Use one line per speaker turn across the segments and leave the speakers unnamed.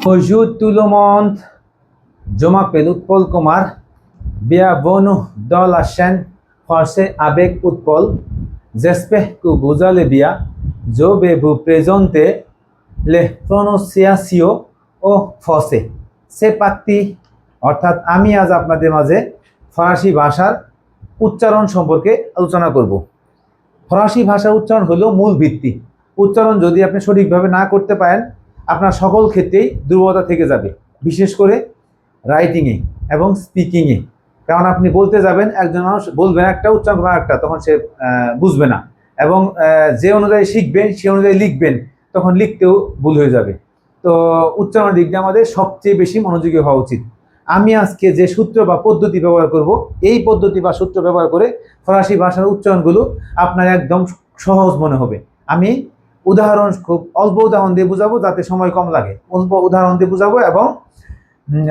Hoje tout le monde, je m'appelle Utpal Kumar. Bienvenue dans la chaîne Français avec Utpal. J'espère que vous allez bien. Je vais vous présenter les prononciations au français. C'est parti. অর্থাৎ আমি আজ আপনাদের মাঝে ফরাসি ভাষার উচ্চারণ সম্পর্কে আলোচনা করব। ফরাসি ভাষার উচ্চারণ হলো মূল ভিত্তি। উচ্চারণ যদি আপনি সঠিকভাবে না করতে পারেন, আপনার সকল ক্ষেত্রেই দুর্বলতা থেকে যাবে, বিশেষ করে রাইটিংয়ে এবং স্পিকিংয়ে। কারণ আপনি বলতে যাবেন, একজন মানুষ বলবেন একটা, উচ্চারণ করবেন একটা, তখন সে বুঝবে না, এবং যে অনুযায়ী শিখবেন সে অনুযায়ী লিখবেন, তখন লিখতেও ভুল হয়ে যাবে। তো উচ্চারণের দিক দিয়ে আমাদের সবচেয়ে বেশি মনোযোগী হওয়া উচিত। আমি আজকে যে সূত্র বা পদ্ধতি ব্যবহার করব, এই পদ্ধতি বা সূত্র ব্যবহার করে ফরাসি ভাষার উচ্চারণগুলো আপনার একদম সহজ মনে হবে। আমি উদাহরণ, খুব অল্প উদাহরণ দিয়ে বুঝাবো যাতে সময় কম লাগে। অল্প উদাহরণ দিয়ে বুঝাবো এবং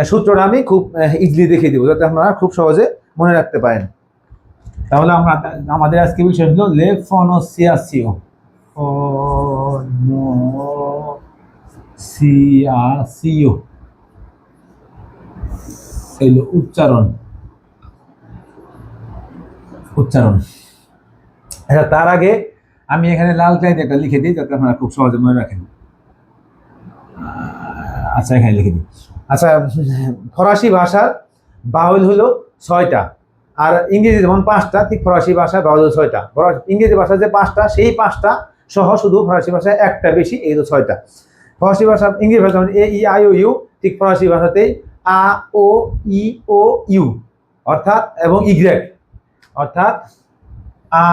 সূত্রটা আমি খুব ইজিলি দেখিয়ে দেবো যাতে আপনারা খুব সহজে মনে রাখতে পারেন। তাহলে আমাদের আজকে বিষয় হলো লে প্রনোন্সিয়েশন। হলো উচ্চারণ। আচ্ছা, তার আগে আমি এখানে লাল কালিতে একটা লিখে দিই যাতে আপনারা খুব সহজে মনে রাখেন। আচ্ছা, এখানে লিখে দিই। আচ্ছা, ফরাসি ভাষার বাউল হলো 6টা, আর ইংরেজি যেমন 5টা, ঠিক ফরাসি ভাষার বাউল হলো 6টা। ইংরেজি ভাষার যে 5টা, সেই 5টা সহ শুধু ফরাসি ভাষায় একটা বেশি, এই হলো 6টা। ফরাসি ভাষা, ইংরেজি ভাষা এ ই আই ও ইউ, ঠিক ফরাসি ভাষাতে আ ও ই ও ইউ অর্থাৎ এবং ইগ্রেক অর্থাৎ আ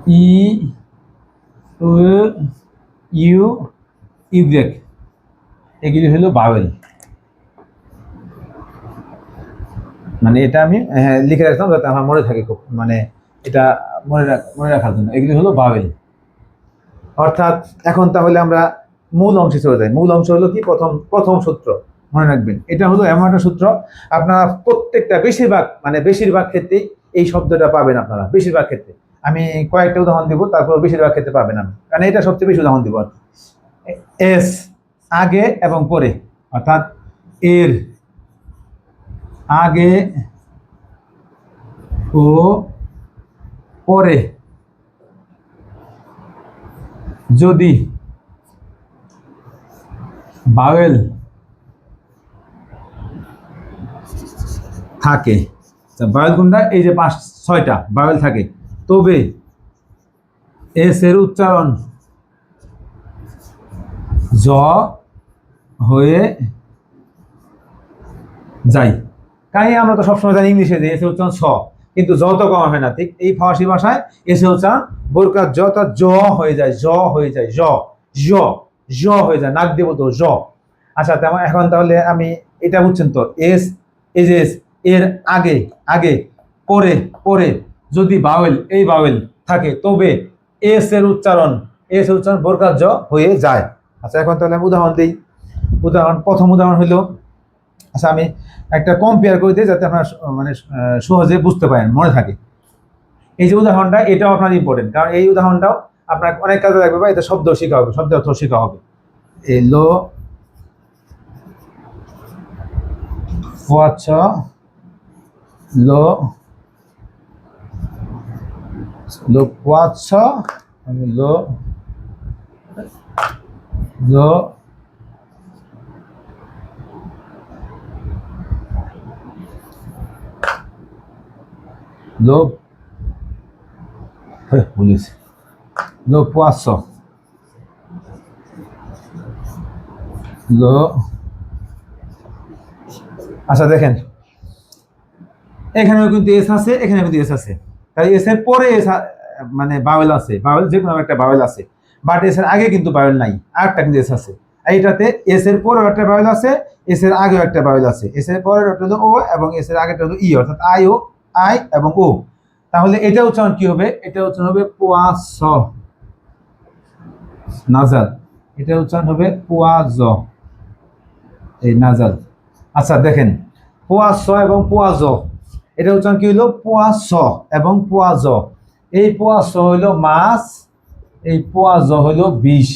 ই ও ইউ ইগ্রেক, এগুলি হলো বাউল। মানে এটা আমি লিখে রাখতাম যাতে আমার মনে থাকে, খুব মানে এটা মনে রাখার জন্য। এগুলি হলো বাউল। অর্থাৎ এখন তাহলে আমরা মূল অংশে চলে যাই। মূল অংশ হলো কি, প্রথম সূত্র মনে রাখবেন। এটা হলো এমন একটা সূত্র, আপনারা প্রত্যেকটা বেশিরভাগ ক্ষেত্রেই এই শব্দটা পাবেন আপনারা, বেশিরভাগ ক্ষেত্রে। আমি কয়েকটা উদাহরণ দিব, তারপর বেশিরভাগ ক্ষেত্রে পাবেন আমি, কারণ এটা সবচেয়ে বেশি উদাহরণ দিব। এস আগে এবং পরে, অর্থাৎ এর আগে ও পরে যদি বাউল থাকে, বাউল কোনটা, এই যে 6টা বাউল থাকে, তবে এস এর উচ্চারণ জ হয়ে যায়। কারণ আমরা তো সবসময় জানি ইংলিশে যে এস এর উচ্চারণ ছ, কিন্তু জ তো কমা হয় না। ঠিক এই ফরাসি ভাষায় এস এর উচ্চারণ বোরকার জ, তার জ হয়ে যায়, জ হয়ে যায়, জ জ জ হয়ে যায়, নাক দিয়ে বলতো জ। আচ্ছা, এখন তাহলে আমি এটা বুঝছেন তো, এস, এই যে এর আগে পরে যদি বাউল, এই বাউল থাকে, তবে এস এর উচ্চারণ বোরকার জ হয়ে যায়। আচ্ছা, এখন তাহলে আমি উদাহরণ দিই। প্রথম উদাহরণ হলো, আচ্ছা আমি একটা কম্পেয়ার করে দিই যাতে আপনার মানে সহজে বুঝতে পারেন, মনে থাকে। এই যে উদাহরণটা, এটাও আপনার ইম্পর্টেন্ট, কারণ এই উদাহরণটাও আপনার অনেক কাজে লাগবে, বা এটা শব্দ শেখা হবে, শব্দ অর্থ শেখা হবে। এলো lo poacho, lo poacho, আচ্ছা দেখেন, এখানেও কিন্তু এস আছে, এখানেও কিন্তু এস আছে, তাই এস এর পরে মানে বাউল আছে, বাউল যে কোনো একটা বাউল আছে, বাট এস এর আগে কিন্তু বাউল নাই, আরেকটা কিন্তু এস আছে। এইটাতে এস এর পরেও একটা বাউল আছে, এস এর আগেও একটা বাউল আছে, এস এর পরের একটা হলো ও এবং এস এর আগেটা হলো ই, অর্থাৎ আই এবং ও। তাহলে এটা উচ্চারণ কি হবে? এটা উচ্চারণ হবে পোয়াস নাজাল, এটা উচ্চারণ হবে পোয়াজ, এই নাজাল। আচ্ছা দেখেন, পোয়াস এবং পোয়াজ, এটা উচ্চারণ কি হলো? পোয়াস এবং পোয়াজ। এই পোয়াশ হইল মাছ, এই পোয়াজ হইল বিষ।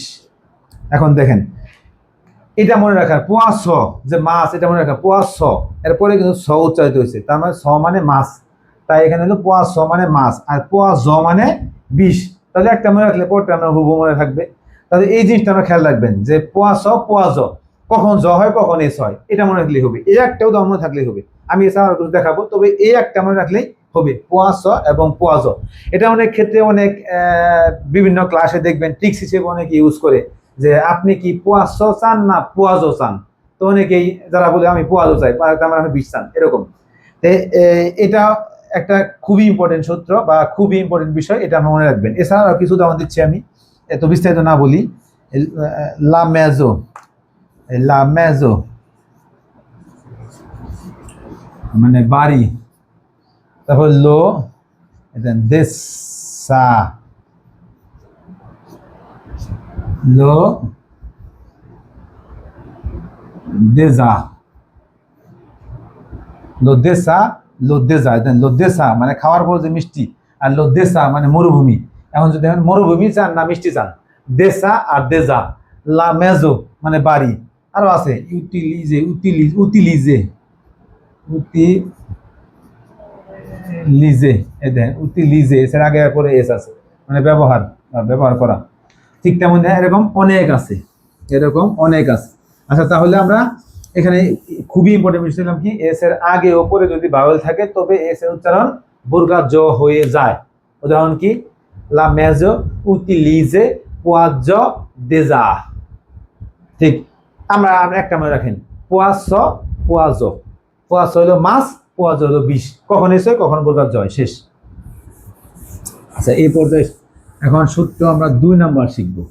এখন দেখেন এটা মনে রাখার, পোয়াশ যে মাছ, এটা মনে রাখার পোয়াশ, এরপরে কিন্তু স উচ্চারিত হয়েছে, তার মানে স মানে মাছ, তাই এখানে হলো পোয়াশ মানে মাছ, আর পোয়াজ মানে বিষ। তাহলে একটা মনে রাখলে পরটা আমরা হুবহু মনে থাকবে। তাহলে এই জিনিসটা আমরা খেয়াল রাখবেন যে পোয়াশ পোয়াজ, কখন জ হয় কখন এস হয়, এটা মনে রাখলেই হবে। এই একটা উদাহরণ মনে থাকলেই হবে। আমি এছাড়া আর কিছু দেখাবো, তবে এই একটা মনে রাখলেই হবে, পোয়াশ এবং পোয়াজ। এটা অনেক ক্ষেত্রে অনেক বিভিন্ন ক্লাসে দেখবেন ট্রিক্স হিসেবে অনেকে ইউজ করে, যে আপনি কি পোয়াশ চান না পোয়াজও চান। তো অনেকেই যারা বলে আমি পোয়াজও চাই, তার মানে বিষ চান, এরকম। এটা একটা খুবই ইম্পর্টেন্ট সূত্র বা খুবই ইম্পর্টেন্ট বিষয়, এটা আমরা মনে রাখবেন। এছাড়াও কিছু উদাহরণ দিচ্ছি আমি, এত বিস্তারিত না বলি। লা মেজো, লা মেজো মানে বাড়ি, তারপর লো দেশা, লো দেজা, লোদেসা, লোদেজা, লোদেসা মানে খাওয়ার পর যে মিষ্টি, আর লোদেসা মানে মরুভূমি। এখন যদি মরুভূমি চান না মিষ্টি চান, দেশা আর দেজা। লা মেজো মানে বাড়ি। আরো আছে ইউটিলিজে, উতিলিজে, উতিলিজে, এই দেখেন উতিলিজে, এর আগে পরে এস আছে, মানে ব্যবহার, ব্যবহার করা। ঠিক তেমন এরকম অনেক আছে, এরকম অনেক আছে। আচ্ছা, তাহলে আমরা এখানে খুবই ইম্পর্টেন্ট বিষয় ছিলাম কি, এস এর আগে ওপরে যদি ভাওয়েল থাকে তবে এস এর উচ্চারণ বুর্গা জ হয়ে যায়। উদাহরণ কি, লা মেজো উতিলিজে পোয়াজ দেজা। ঠিক, আমরা একটা মনে রাখেন, পোয়াজ পোয়াজ, পোয়াজ হইলো মাছ, পোয়াজ হইলো বিষ, কখন এসে কখন বুর্গা জয়, শেষ। আচ্ছা, এই পর্যায়ে এখন সূত্র আমরা 2 নাম্বার শিখবো।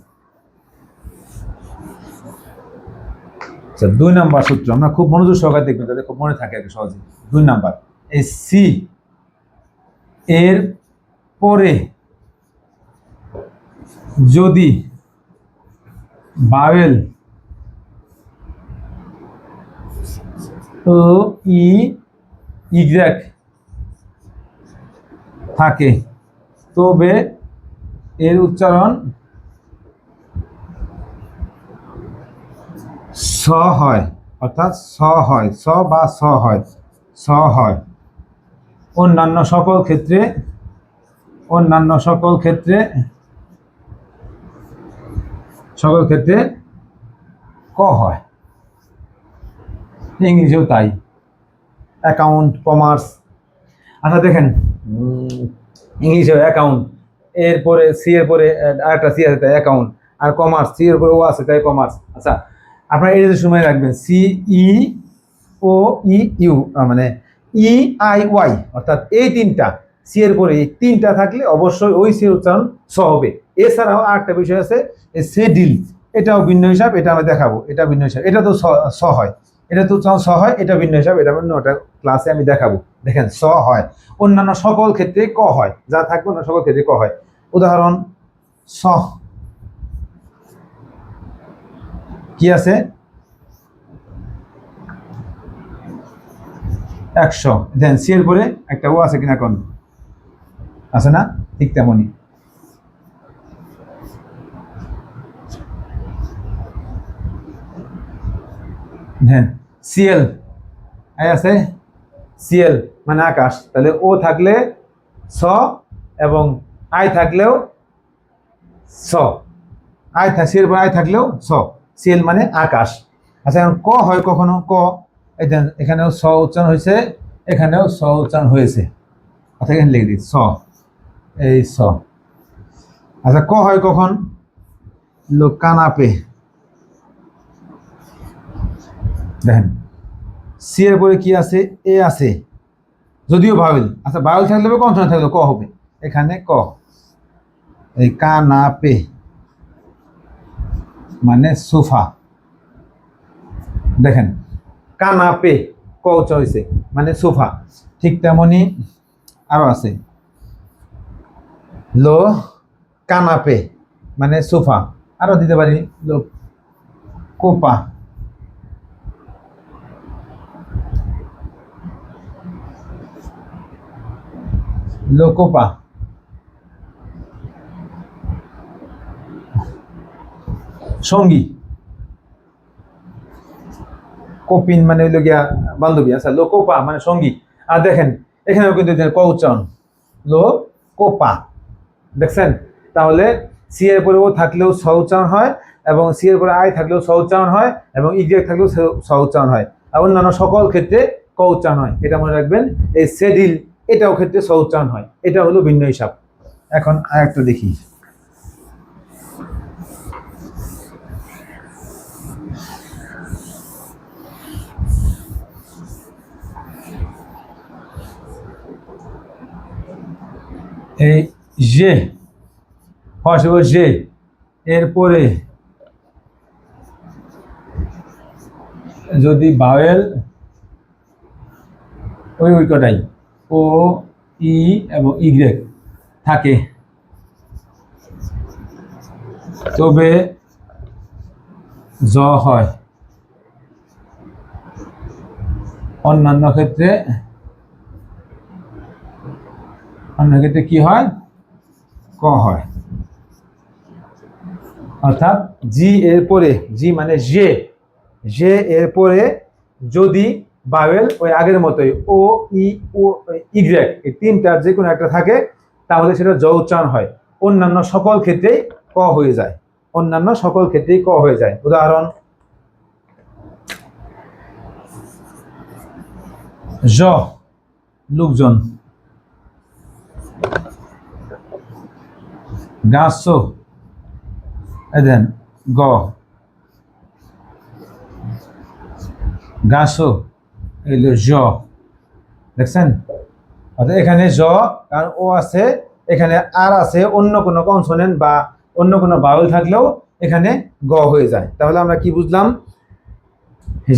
আচ্ছা, 2 নাম্বার সূত্র আমরা খুব মনোযোগ সহকারে দেখবেন, যাতে খুব মনে থাকে সহজে। 2 নাম্বার, এই সি এর পরে যদি ভাওয়েল ও ই ইগ্রেক থাকে তবে এর উচ্চারণ স হয়, অর্থাৎ স হয়, স বা স হয়, স হয়। অন্যান্য সকল ক্ষেত্রে, অন্যান্য সকল ক্ষেত্রে, সকল ক্ষেত্রে ক হয়। ইংলিশেও তাই, অ্যাকাউন্ট, কমার্স। আচ্ছা দেখেন, ইংলিশেও অ্যাকাউন্ট, এরপরে সি এর পরে আরেকটা সি আছে তাই অ্যাকাউন্ট, আর কমার্স সি এর পরে ও আছে তাই কমার্স। আচ্ছা, আপনারা এই যে সময় রাখবেন, C E O E you মানে ই আই ওয়াই, অর্থাৎ এই তিনটা, সি এর পরে এই তিনটা থাকলে অবশ্যই ওই সি উচ্চারণ স হবে। এছাড়াও আরেকটা বিষয় আছে সেডিল, এটাও ভিন্ন হিসাব, এটা আমরা দেখাবো, এটা ভিন্ন হিসাব, এটা তো স হয়, এটা তো স হয়, এটা ভিন্ন হিসাব, এটা ভিন্ন, ওটা ক্লাসে আমি দেখাবো। দেখেন স হয়, অন্যান্য সকল ক্ষেত্রে ক হয়, যা থাকবে অন্য সকল ক্ষেত্রে ক হয়। উদাহরণ স কি আছে, 100, দেন সি এর পরে একটা ও আছে কিনা কোন আছে না, ঠিক তেমনই। হ্যাঁ, সিএল আছে, সিএল মানে আকাশ, তাহলে ও থাকলে স এবং আই থাকলেও স, আই সি এর পরে আই থাকলেও স, সিএল মানে আকাশ। আচ্ছা, এখন ক হয় কখনো, ক এখানেও স উচ্চারণ হয়েছে, এখানেও স উচ্চারণ হয়েছে। আচ্ছা, এখানে লিখে দিই স, এই স। আচ্ছা, ক হয় কখন, কানাপে, দেখেন সি এর পরে কি আছে, এ আছে, যদিও ভাওয়েল। আচ্ছা, ভাওয়েল থাকলে হবে, কনসোনেন্ট থাকলে ক হবে, এখানে ক, এই কানাপে মানে সোফা। দেখেন কানাপে ক উচ্চার হয়েছে মানে সোফা। ঠিক তেমনি আরো আছে, লো কানাপে মানে সোফা, আরো দিতে পারি লো কোপা, লোকোপা, সঙ্গী, কোপিন মানে হইল গিয়া বান্ধবী, আচ্ছা লো কোপা মানে সঙ্গী। আর দেখেন এখানেও কিন্তু ক উচ্চারণ, লো কোপা, দেখছেন? তাহলে সি এর পরে ও থাকলেও স উচ্চারণ হয়, এবং সি এর পরে আই থাকলেও স উচ্চারণ হয়, এবং ইগ্রেক থাকলেও স উচ্চারণ হয়, আর অন্যান্য সকল ক্ষেত্রে ক উচ্চারণ হয়। এটা মনে রাখবেন। এই সেডিল এটাও ক্ষেত্রে স উচ্চারণ হয়। এটা হলো ভিন্ন হিসাব। এখন আরেকটা দেখি, এই যে যে এরপরে যদি বাওয়েল ওই কটাই ও ই এবং ইগ্রেক থাকে, তবে জ হয়। অন্যান্য ক্ষেত্রে কি হয়? ক হয়। অর্থাৎ জি এর পরে, জি মানে যে এর পরে যদি বাওয়েল ওই আগের মতোই ও ই ও ইগ্রেক এই তিনটার যে কোনো একটা থাকে, তাহলে সেটা জ উচ্চারণ হয়। অন্যান্য সকল ক্ষেত্রেই ক হয়ে যায়। অন্যান্য সকল ক্ষেত্রেই ক হয়ে যায়। উদাহরণ, জ লোকজন, গাছ দেন গ গাছ এলো জ, দেখছেন? অর্থাৎ এখানে জ কারণ ও আছে, এখানে আর আছে, অন্য কোনো কনসোনেন্ট বা অন্য কোনো বাউল থাকলেও এখানে গ হয়ে যায়। তাহলে আমরা কি বুঝলাম?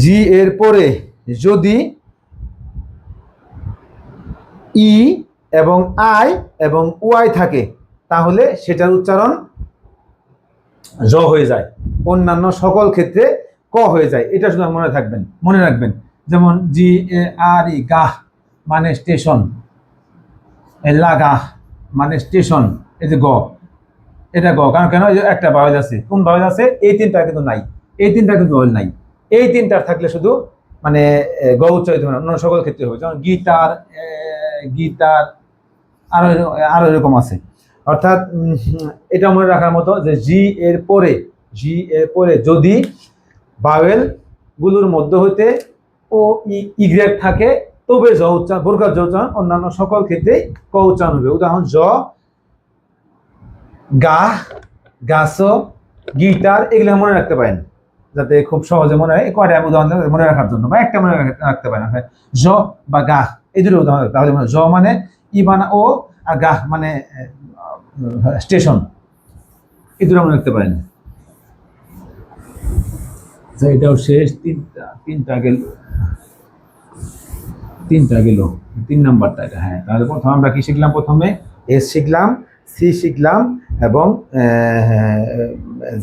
জি এর পরে যদি ই এবং আই এবং ওয়াই থাকে, তাহলে সেটার উচ্চারণ জ হয়ে যায়। অন্যান্য সকল ক্ষেত্রে ক হয়ে যায়। এটা শুধু মনে রাখবেন। যেমন জি এ আর ই গাহ মানে স্টেশন, লাগাহ মানে স্টেশন, এই যে গ, এটা গ কারণ কেন? একটা বাউল আছে। কোন বাউল আছে? এই তিনটা কিন্তু নাই, এই তিনটা কিন্তু বাউল নাই। এই তিনটার থাকলে শুধু মানে গ উচ্চারিত হয়, অন্য সকল ক্ষেত্রে হবে। যেমন গিটার, গিটার, আরো আরো এরকম আছে। অর্থাৎ এটা মনে রাখার মতো যে জি এর পরে যদি বাওয়েল গুলোর মধ্যে হইতে ও ইগ্রেক থাকে, তবে জ উচ্চারণ, বোরকার জ উচ্চারণ অন্যান্য সকল ক্ষেত্রেই ক উচ্চারণ হবে। উদাহরণ, জ, গা, গাছ, গিটার, এগুলো মনে রাখতে পারেন যাতে খুব সহজে মনে হয়। কয়টা উদাহরণ মনে রাখার জন্য, বা একটা মনে রাখতে পারেন। জ বা গা, এই দুটো উদাহরণ। তাহলে জ মানে ই বানা ও, আর গা মানে স্টেশন, এই দুটো মনে রাখতে পারেন। এটাও শেষ। তিনটা গেল 3 নাম্বারটা এটা। হ্যাঁ, তাহলে প্রথমে আমরা কি শিখলাম? প্রথমে এস শিখলাম, সি শিখলাম, এবং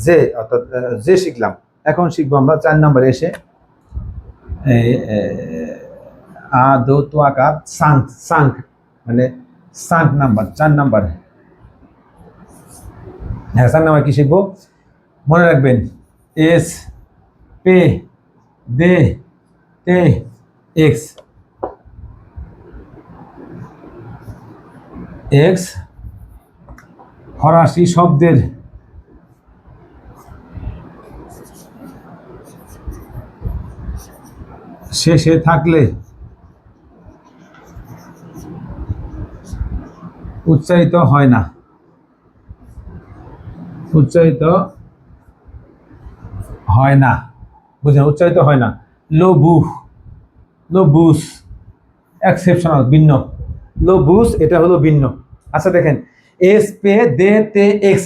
জে অর্থাৎ জে শিখলাম। এখন শিখবো আমরা 4 নাম্বারে এসে আ দো তো আকার সাংক মানে সাংক নাম্বার, 4 নাম্বার। হ্যাঁ, 4 নাম্বার কি শিখবো? মনে রাখবেন, এস পে দে তে এক্স, এক্স ফরাসি শব্দের শেষে থাকলে উচ্চারিত হয় না, উচ্চারিত হয় না। বুঝলেন? উচ্চারিত হয় না। লোবুস এক্সেপশনাল, ভিন্ন। লোবুস এটা হলো ভিন্ন। আচ্ছা দেখেন, এস পে দে তে এক্স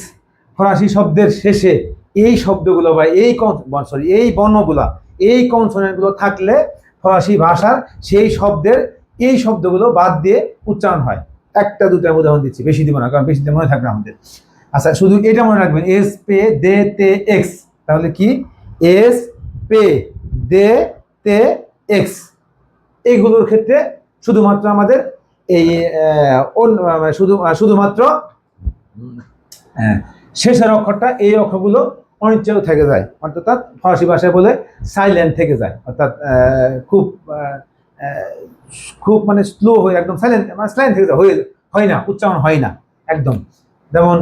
ফরাসি শব্দের শেষে এই শব্দগুলো বা এই বর্ণগুলা, এই কনসোনেন্টগুলো থাকলে ফরাসি ভাষার সেই শব্দের এই শব্দগুলো বাদ দিয়ে উচ্চারণ হয়। একটা দুটা উদাহরণ দিচ্ছি, বেশি দিব না কারণ বেশি দিয়ে মনে থাকবে আমাদের। আচ্ছা, শুধু এটা মনে রাখবেন, এস পে দে তে এক্স। তাহলে কি? এস পে দে তে এক্স, এইগুলোর ক্ষেত্রে শুধুমাত্র আমাদের এই শুধুমাত্র শেষের অক্ষরটা, এই অক্ষরগুলো অনিচ্ছেও থেকে যায়, অর্থাৎ ফরাসি ভাষায় বলে সাইলেন্ট থেকে যায়, অর্থাৎ খুব খুব মানে স্লো হয়ে একদম সাইলেন্ট মানে সাইলেন্ট থেকে যায়, হয় না, উচ্চারণ হয় না একদম। যেমন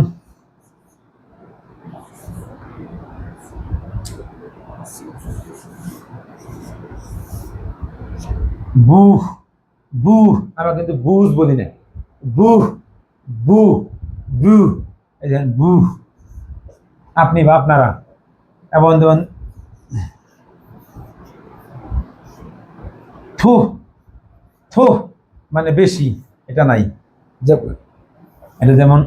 বুহ, বুহ আমরা কিন্তু বুঝ বলি না, বুহ, বু, বু, এই যে বুহ, আপনি বা আপনারা। এবং যেমন থু, থু মানে বেশি, এটা নাই। এটা যেমন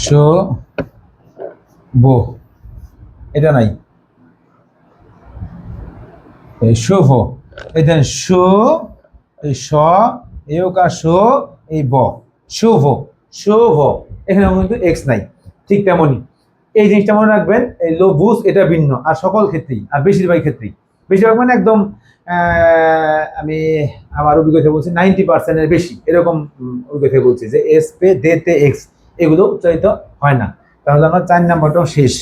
শো বো, এটা নাই। শুভ, এই দেন শো, এই স, এই ওকার শো, এই ব, শুভ, শুভ, এখানে কিন্তু এক্স নাই। ঠিক তেমনই এই জিনিসটা মনে রাখবেন, এই লোভুস এটা ভিন্ন, আর সকল ক্ষেত্রেই, আর বেশিরভাগ ক্ষেত্রেই, বেশিরভাগ মানে একদম আমি আমার অভিজ্ঞতা বলছি 90%-এর বেশি এরকম অভিজ্ঞতা বলছি যে এস পে দে তে এক্স এগুলো উচ্চারিত হয় না। তাহলে আমার 4 নাম্বারটাও শেষ।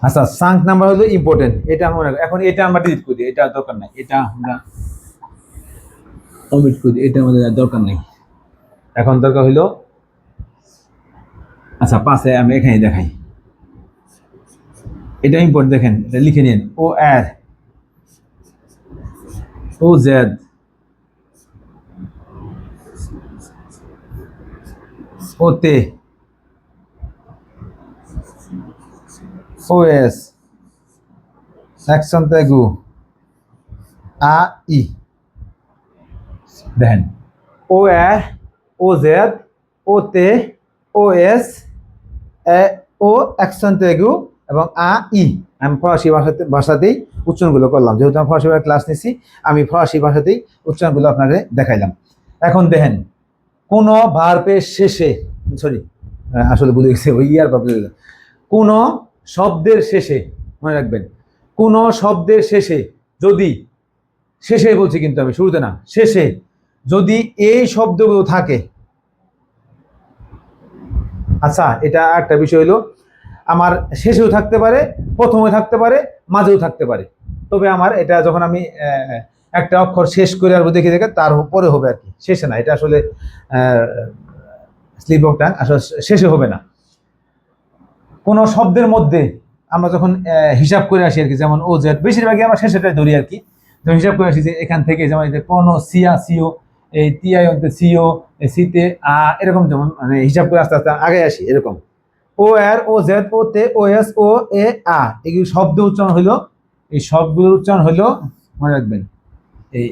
আচ্ছা 5 নাম্বার হলো ইম্পর্টেন্ট, এটা মনে রাখো। এখন এটা আমরা ডিলিট করে দিই, এটা দরকার নাই, এটা আমরা অমিট করে দিই, এটা আমাদের দরকার নেই। এখন দরকার হইলো, আচ্ছা 5-এ আমি এখানে দেখাই, এটা ইম্পর্টেন্ট, দেখেন এটা লিখে নিন। ও আর, ও জেড, ওতে, ও এস, অ্যাকশন তেগু, আ ই। দেখেন ও এ, ও জেড, ও তে, ও এস, ও অ্যাকশন তেগু এবং আ ই। আমি ফরাসি ভাষাতেই উচ্চারণগুলো করলাম, যেহেতু আমি ফরাসি ভাষায় ক্লাস নিছি, আমি ফরাসি ভাষাতেই উচ্চারণগুলো আপনাকে দেখাইলাম। এখন দেখেন কোন ভার্বের শেষে, সরি আসলে ভুলে গেছে, ওই ইয়ার ভার্ব, কোন শব্দের শেষে, মনে রাখবেন, কোন শব্দের শেষে যদি, শেষে বলছি কিন্তু আমি শুরুতে না, শেষে যদি এই শব্দগুলো থাকে। আচ্ছা এটা একটা বিষয় হলো, আমার শেষেও থাকতে পারে, প্রথমে থাকতে পারে, মাঝেও থাকতে পারে, তবে আমার এটা যখন আমি একটা অক্ষর শেষ করে আর দেখে দেখে তারপরে হবে আর কি, শেষে না, এটা আসলে স্লিপ অফ টাং, আসলে শেষে হবে না। কোন শব্দের মধ্যে আমরা যখন হিসাব করে আসি আর কি, যেমন ও জেড, বেশিরভাগই আমরা শেষেটাই ধরি আর কি, যখন হিসাব করে আসি যে এখান থেকে, যেমন কোন সিয়া সিও, এই টিআই অন্তে সিও, সিতে আ, এরকম যেমন মানে হিসাব করে আস্তে আস্তে আগে আসি এরকম। ও আর, ও জেড, ও তে, ও এস, ও এ, আ, এগুলো শব্দ উচ্চারণ হইলো, এই সবগুলোর উচ্চারণ হইলো, মনে রাখবেন, এই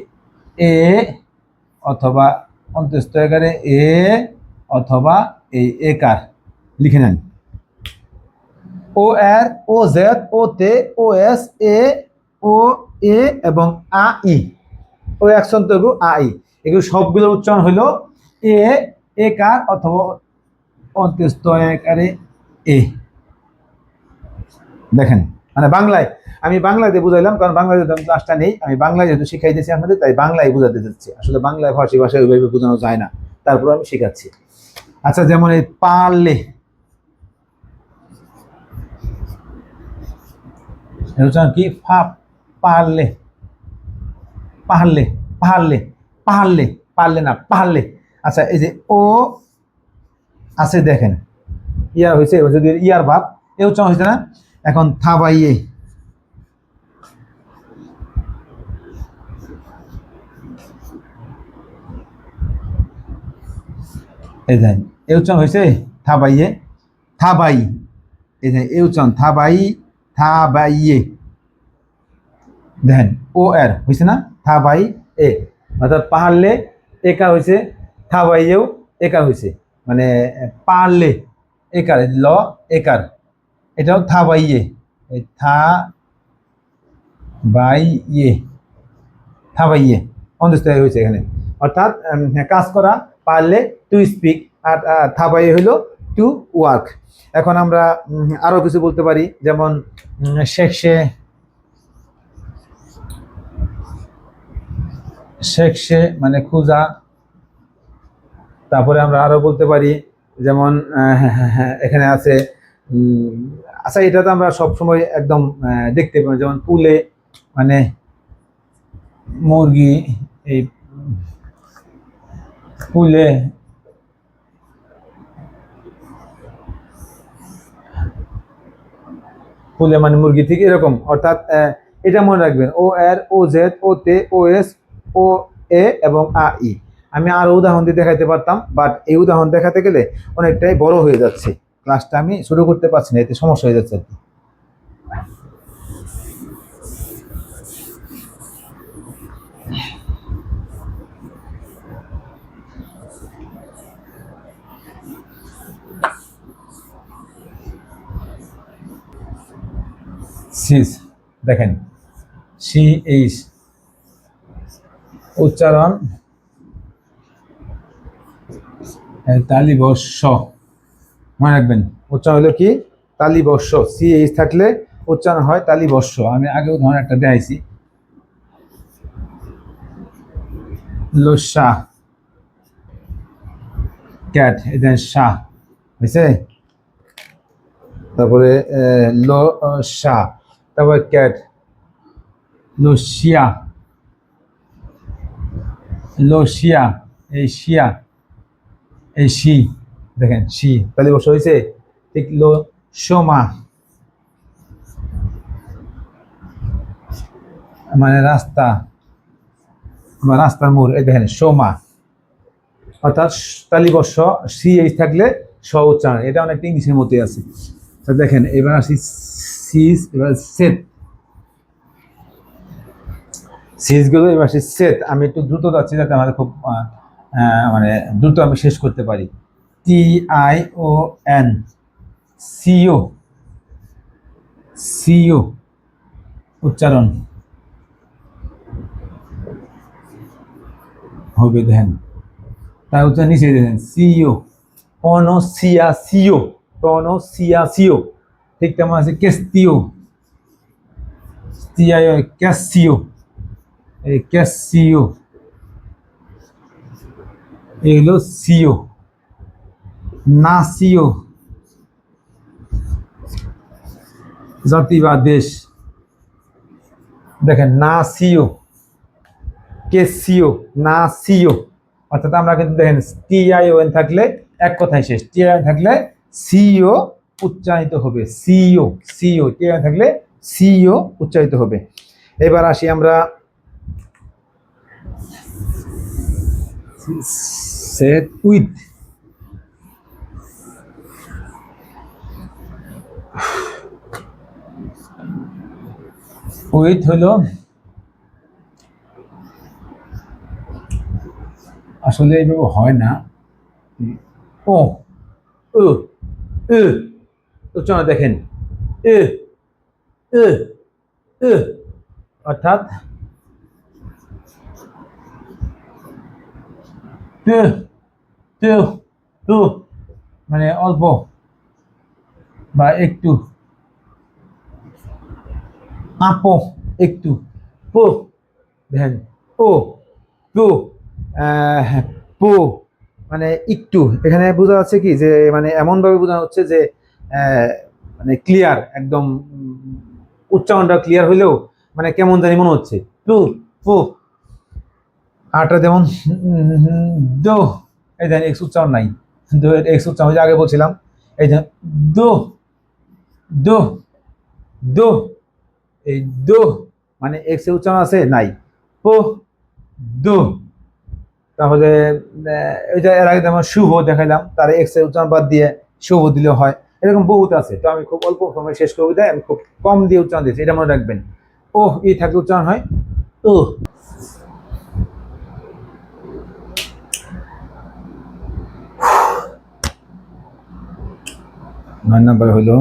এ অথবা অন্তস্থ একারে এ অথবা এই একার লিখে নেন। ও আর, ও জেড, ও তে, ও এস, এ, ও এ এবং আ ই, ও অ্যাকশন তৈরি আ ই, এগুলো সবগুলোর উচ্চারণ হইলো এ, একার অথবা অন্তস্থ একারে এ। দেখেন মানে বাংলায়, আমি বাংলাতে বুঝাইলাম, কারণ বাংলায় ক্লাসটা নেই, আমি বাংলায় যেহেতু শিখাইতেছি আপনাদের, তাই বাংলায় বুঝাতে যাচ্ছি। আসলে বাংলায় ফার্সি ভাষায় ওইভাবে বোঝানো যায় না, তারপর আমি শেখাচ্ছি। আচ্ছা যেমন এই পারলে, কি পারলে, পারলে, পারলে, পারলে, পারলে না পারলে। আচ্ছা এই যে ও আছে দেখেন, ইয়ার হয়েছে, যদি ইয়ার ভাব এ উচ্চারণ হয়েছে না। এখন থাবাইয়ে, এই দেখেন এ উচ্চারণ হয়েছে, থাবাইয়ে, থাবাই, এই যে এ উচ্চারণ থাবাই, থাবাইয়ে, দেখেন ও আর হয়েছে না, থাবাই এ, অর্থাৎ পাহাড়লে একার হয়েছে, থাবাইয়েও একার হয়েছে, মানে পারলে একার ল একার, এটাও থাবাইয়ে, থা বাই ইয়ে, থাবাইয়ে অন্তস্থ হয়েছে এখানে, অর্থাৎ কাজ করা, পারলে টু স্পিক, আর থাবাইয়ে হইলো টু ওয়ার্ক। এখন আমরা আরো কিছু বলতে পারি, যেমন শেখে, শেখে মানে খুঁজা। তারপরে আমরা আরো বলতে পারি, যেমন এখানে আছে, আচ্ছা এটা তো আমরা সবসময় একদম দেখতে পাই, যেমন পুলে মানে মুরগি, এই পুলে পুলে মানে মুরগি, ঠিক এরকম। অর্থাৎ এটা মনে রাখবেন, ও আর, ও জেড, ও তে, ও এস, ও এ এবং আ ই। আমি আরো উদাহরণ দিয়ে দেখাইতে পারতাম, বাট এই উদাহরণ দেখাতে গেলে অনেকটাই বড় হয়ে যাচ্ছে, ক্লাসটা আমি শুরু করতে পারছি না, এতে সমস্যা হয়ে যাচ্ছে। সিস, দেখেন সি এইচ উচ্চারণ তালিবর্ষ, মনে রাখবেন উচ্চারণ হলো কি তালিবর্ষ। সি এইচ থাকলে উচ্চারণ হয় তালিবর্ষ। আমি আগে উদাহরণ একটা দেখাইছি, লোসা ক্যাট, এদের শাহ হয়েছে। তারপরে লো শাহ, তারপরে ক্যাট, লোসিয়া, লোসিয়া, এই শিয়া, এই শি, দেখেন শি তালিবর্ষ হয়েছে। ঠিক লো সোমা মানে রাস্তা বা রাস্তার মোড়, এই দেখেন সোমা। অর্থাৎ তালিবর্ষ সি এইচ থাকলে স উচ্চারণ, এটা অনেকটা ইংলিশের মতোই আছে। দেখেন এবার আসি সিস, এবার সেট, সিরিজগুলো এবার আসি সেট। আমি একটু দ্রুত যাচ্ছি যাতে আমাদের খুব মানে দ্রুত আমি শেষ করতে পারি। টি আই ও এন, সিও, সিও উচ্চারণ হবে, দেখেন তার উচ্চারণ নিচে দেখেন সিও, প্রনোসিয়াসিও, প্রনোসিয়াসিও। ঠিক তেমন আছে কেস্তিও, ক্যাসিও, এই ক্যাসিও, এগুলো সিও। নাসিও জাতি বা দেশ, দেখেন নাসিও, কেসিও, নাসিও। অর্থাৎ আমরা কিন্তু দেখেন টিআইওএন থাকলে এক কথায় শেষ, টিআইওএন থাকলে সিও উচ্চারিত হবে, সিও, সিও টিআইওএন থাকলে সিও উচ্চারিত হবে। এবার আসি আমরা সেট উইথ, উইথ হলো আসলে এইভাবে হয় না, ও ও ও উচ্চারণ দেখেন এ এ এ, অর্থাৎ টু টু টু মানে অল্প বা একটু, আপো একটু, পো দেখেন ও পো, পো মানে একটু। এখানে বোঝা যাচ্ছে কি যে মানে এমন ভাবে বোঝানো হচ্ছে যে মানে ক্লিয়ার একদম, উচ্চারণটা ক্লিয়ার হইলেও মানে কেমন জানি মনে হচ্ছে। টু পো, আরটা যেমন দো, এই দেখেন এক্স উচ্চারণ নাই, দো এক্স উচ্চারণ আগে বলছিলাম, এই যে দো দো দো, এই দো মানে এক্স এর উচ্চারণ আছে নাই, পো দো। তাহলে এই যে এর আগে যেমন শুভ দেখাইলাম, তার এক্স এর উচ্চারণ বাদ দিয়ে শুভ দিলে হয়, এরকম বহুত আছে। তো আমি খুব অল্প সময় শেষ করে দেয়, আমি খুব কম দিয়ে উচ্চারণ দিয়েছি, এটা মনে রাখবেন। ও ই থাকলে উচ্চারণ হয় ও। 9 নাম্বার হলো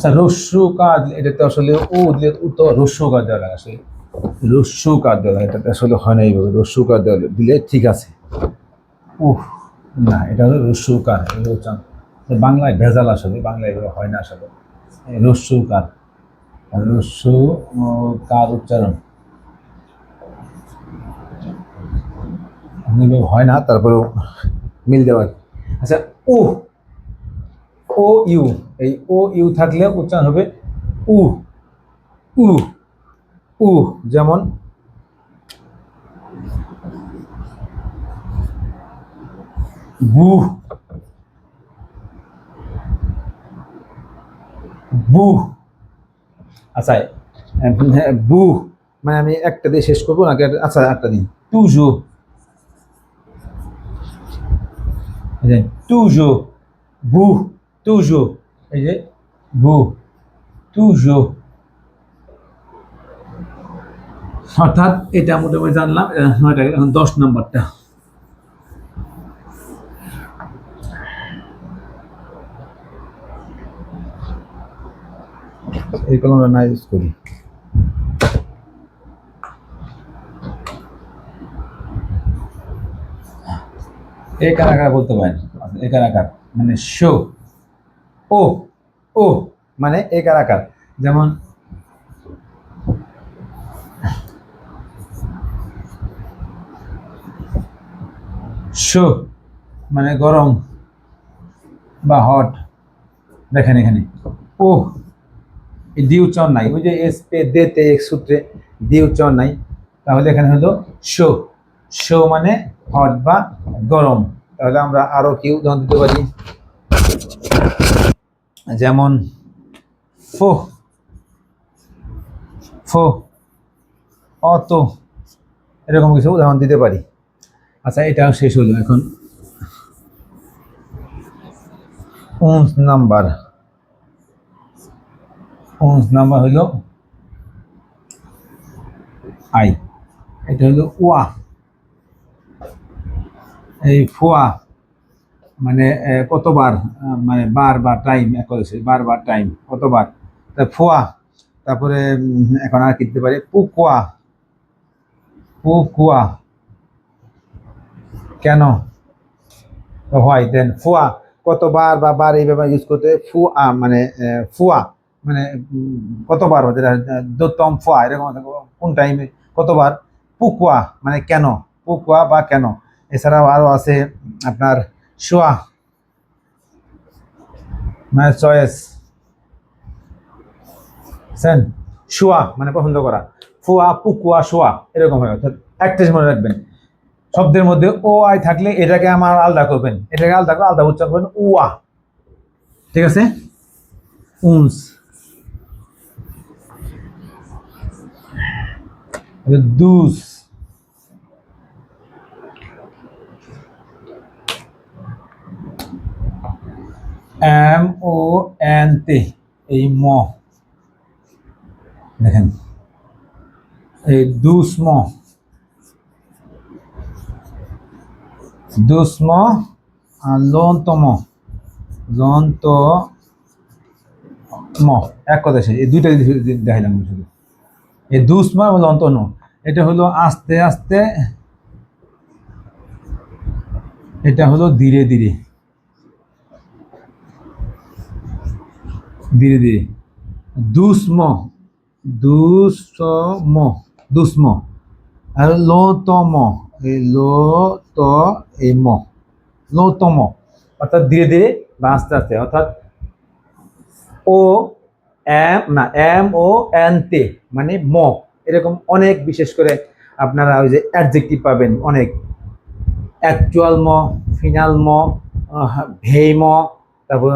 আচ্ছা রস্যুকার, এটাতে আসলে ও দিলে ও তো রস্যুকার দেওয়া লাগে, আসলে রস্যুকার দেওয়া লাগে, এটাতে আসলে হয় না এইভাবে, রস্যুকার দেওয়া দিলে ঠিক আছে। উহ, না এটা হলো রস্যুকার, এটা উচ্চারণ বাংলায় ভেজাল, আসলে বাংলায় এভাবে হয় না আসলে। রস্যুকার, রস্যু কার উচ্চারণ এইভাবে হয় না, তারপরেও মিল দেওয়া। আচ্ছা উ, ও ইউ, এই ও ইউ থাকলে উচ্চারণ হবে উ, উ, উ। যেমন বু, বু। আচ্ছা বু মানে আমি একটা দিয়ে শেষ করবো নাকি? আচ্ছা একটা দিন, টুজো, টুজো, বু, টুজো, এই যে বু, টুজো। অর্থাৎ এটা মোটামুটি জানলাম, 9টা, এখন 10 নম্বরটা। এই কলমটা না ইউজ করি। একার আকার বলতে পারেন, একার আকার মানে শো, ও, ও মানে একার আকার। যেমন শো মানে গরম বা হট। দেখেন এখানে ও ডি উচ্চারণ নাই, ওই যে এস পে দেতে এক সূত্রে ডি উচ্চারণ নাই, তাহলে এখানে হলো শো, শো মানে হট বা গরম। তাহলে আমরা আরো কি উদাহরণ দিতে পারি, যেমন ফো, ফো, অত, এরকম কিছু উদাহরণ দিতে পারি। আচ্ছা এটাও শেষ হলো, এখন 19 নাম্বার, 19 নাম্বার হইল আই, এটা হলো ওয়া, এই ফোয়া মানে কতবার, মানে বার বা টাইম, এক করেছে বারবার টাইম কতবার, তা ফোয়া। তারপরে এখন আর কি দিতে পারি, পুকুয়া, পুকুয়া কেন, হয় দেন ফুয়া, কতবার বা বার এই ব্যাপারে ইউজ করতে, ফুয়া মানে ফুয়া মানে কতবার, যেটা দোতম ফুয়া এরকম কোন টাইমে কতবার। পুকুয়া মানে কেন, পুকুয়া বা কেন। এছাড়াও আরো আছে আপনার শোয়া মানে চয়েস, সেন, শোয়া মানে পছন্দ করা, ফুয়া, পুকুয়া, শোয়া এরকম হয়। অর্থাৎ একটা জিনিস মনে রাখবেন, শব্দের মধ্যে ও আই থাকলে এটাকে আমার আলাদা করবেন, এটাকে আলাদা করে আলাদা উচ্চারণ করবেন উয়া, ঠিক আছে। উনস, দুস, এম ও এন তে, এই ম, দেখেন এই দুস্ম, দুস্ম আর লন্তম, লন্ত ম, এক কথা শেষ। এই দুইটা দেখাইলাম শুধু, এই দুস্ম এবং লন্তন, এটা হলো আস্তে আস্তে, এটা হলো ধীরে ধীরে, ধীরে ধীরে। দুস্ম, দুসম, দুস্ম, আর লোতম, এই লো ত এই ম, লোতম অর্থাৎ ধীরে ধীরে বা আস্তে আস্তে। অর্থাৎ ও এম না, এম ও এন তে মানে ম, এরকম অনেক, বিশেষ করে আপনারা ওই যে অ্যাডজেক্টিভ পাবেন অনেক, অ্যাকচুয়াল ম, ফিনাল ম, ভেই ম, তারপর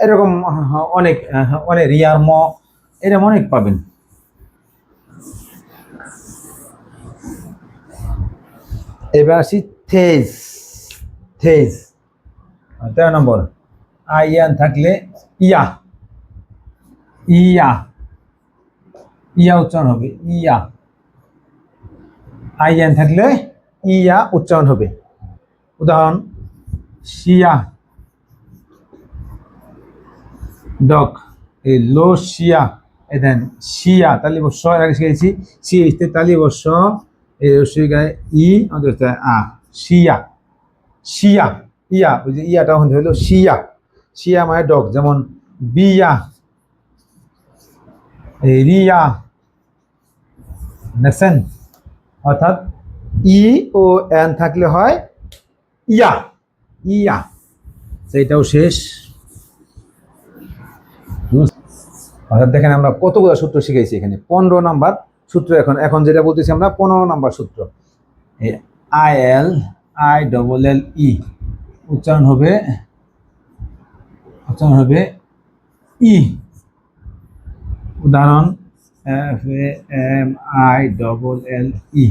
এরকম অনেক, অনেক রিয়ার ম, এরকম অনেক পাবেন। এবার আসি থেজ, থেজ 13 নম্বর, আইয়ান থাকলে ইয়া, ইয়া, ইয়া উচ্চারণ হবে ইয়া, আইয়ান থাকলে ইয়া উচ্চারণ হবে। উদাহরণ শিয়া, ডগ, এই লো শিয়া দেন শিয়া তালি বর্ষ আগে শিখেছি সি ইস্তে তালি বর্ষ এই রসই গায়ে ই আমাদের আ শিয়া শিয়া ইয়া ওই যে ইয়াটা হলো শিয়া শিয়া মানে ডগ যেমন বিয়া এই রিয়া দেখছেন অর্থাৎ ই ও এন থাকলে হয় ইয়া ইয়া সেইটাও শেষ অর্থাৎ দেখেন আমরা কতগুলো সূত্র শিখেছি এখানে 15 নাম্বার সূত্র এখন যেটা বলতেছি আমরা 15 নাম্বার সূত্র আই ডবল এল ই উচ্চারণ হবে ই উদাহরণ F A M I double L E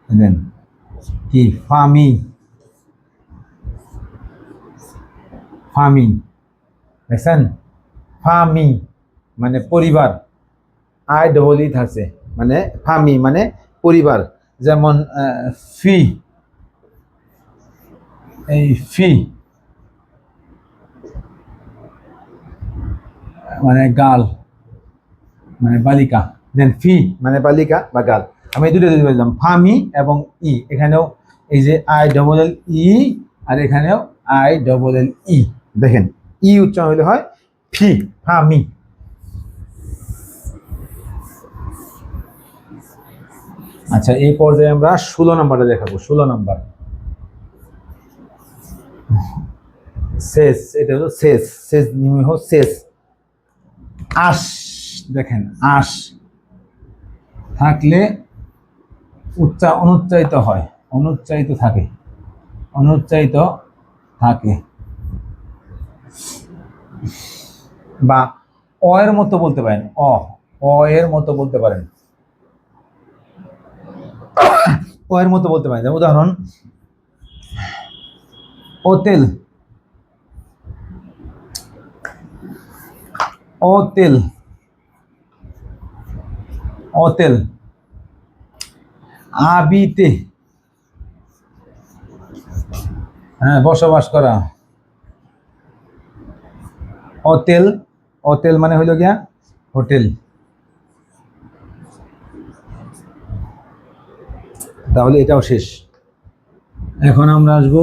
then কি ফার্মিং দেখছেন ফার্মিং মানে পরিবার আই ডবল ই থাকছে মানে ফার্মি মানে পরিবার যেমন ফি এই ফি মানে গাল মানে বালিকা দেন ফি মানে বালিকা বা গাল আমি দুটো দিতে বললাম ফার্মি এবং ই এখানেও এই যে আই ডবল এল ই আর এখানেও আই ডবল এল ই দেখেন ই উচ্চারণ হলে হয় ফি ফার্মি আচ্ছা এই পর্যায়ে আমরা 16 নাম্বারটা দেখাবো 16 নাম্বার শেষ এটা হলো শেষ নিয়ম শেষ আশ দেখেন আশ থাকলে অনুচ্চারিত হয় অনুচ্চারিত থাকে বা অ এর মতো বলতে পারেন অ এর মতো বলতে পারেন ও এর মতো বলতে পারেন উদাহরণ ওতেল আবিতে হ্যাঁ বসবাস করা হোটেল মানে হইল গিয়া হোটেল তাহলে এটাও শেষ এখন আমরা আসবো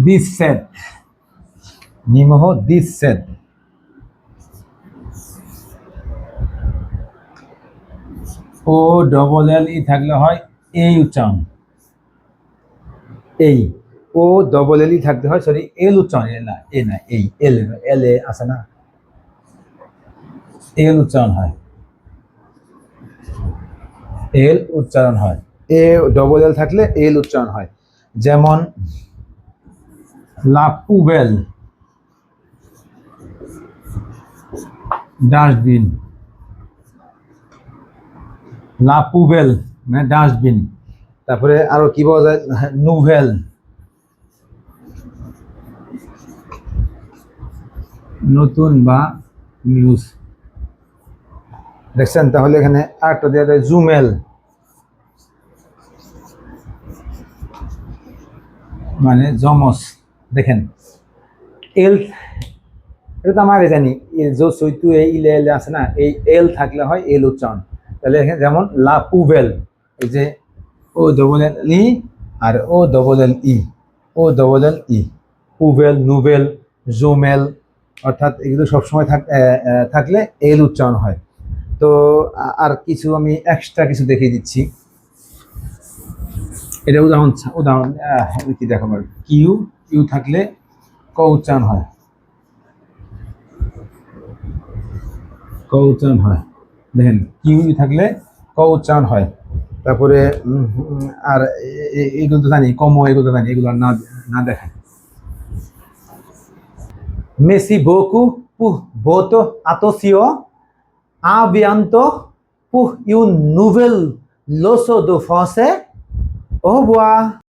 দিস সেট নিমহ দিস সেট ও ডবল এল ই থাকলে হয় এই উচ্চারণ এই ও ডবল এল ই থাকতে হয় সরি এল উচ্চারণ এই এল এ আছে না এল উচ্চারণ হয় এল উচ্চারণ হয় এ ডবল এল থাকলে এল উচ্চারণ হয় যেমন লাপুবেল ডাস্টবিন লাপুবেল মানে ডাস্টবিন তারপরে আরো কি পাওয়া যায় নুভেল নতুন বা নিউজ দেখছেন তাহলে এখানে আরেকটা দেওয়া যায় জুমেল মানে জমস দেখেন এল এটা তো আমরা আগে জানি জো সৈতু এই ইলে এলে আছে না এই এল থাকলে হয় এল উচ্চারণ তাহলে এখানে যেমন লাপুবেল এই যে ও ডবল এল ই আর ও ডবল এল ই পুবেল নুবেল জুমেল অর্থাৎ এগুলো সবসময় থাকলে এল উচ্চারণ হয় তো আর কিছু আমি এক্সট্রা কিছু দেখিয়ে দিচ্ছি এটা উদাহরণ কি দেখাবো কিউ থাকলে ক উচ্চারণ হয় দেখেন কিউ থাকলে ক উচ্চারণ হয় তারপরে আর এগুলো তো জানি এগুলো তো জানি এগুলো না দেখায় মেসি বোকু পুহ বোতো আতসিও আবিয়ান্তো পুহ ইউ নুভেল লোসো দো ফসে au revoir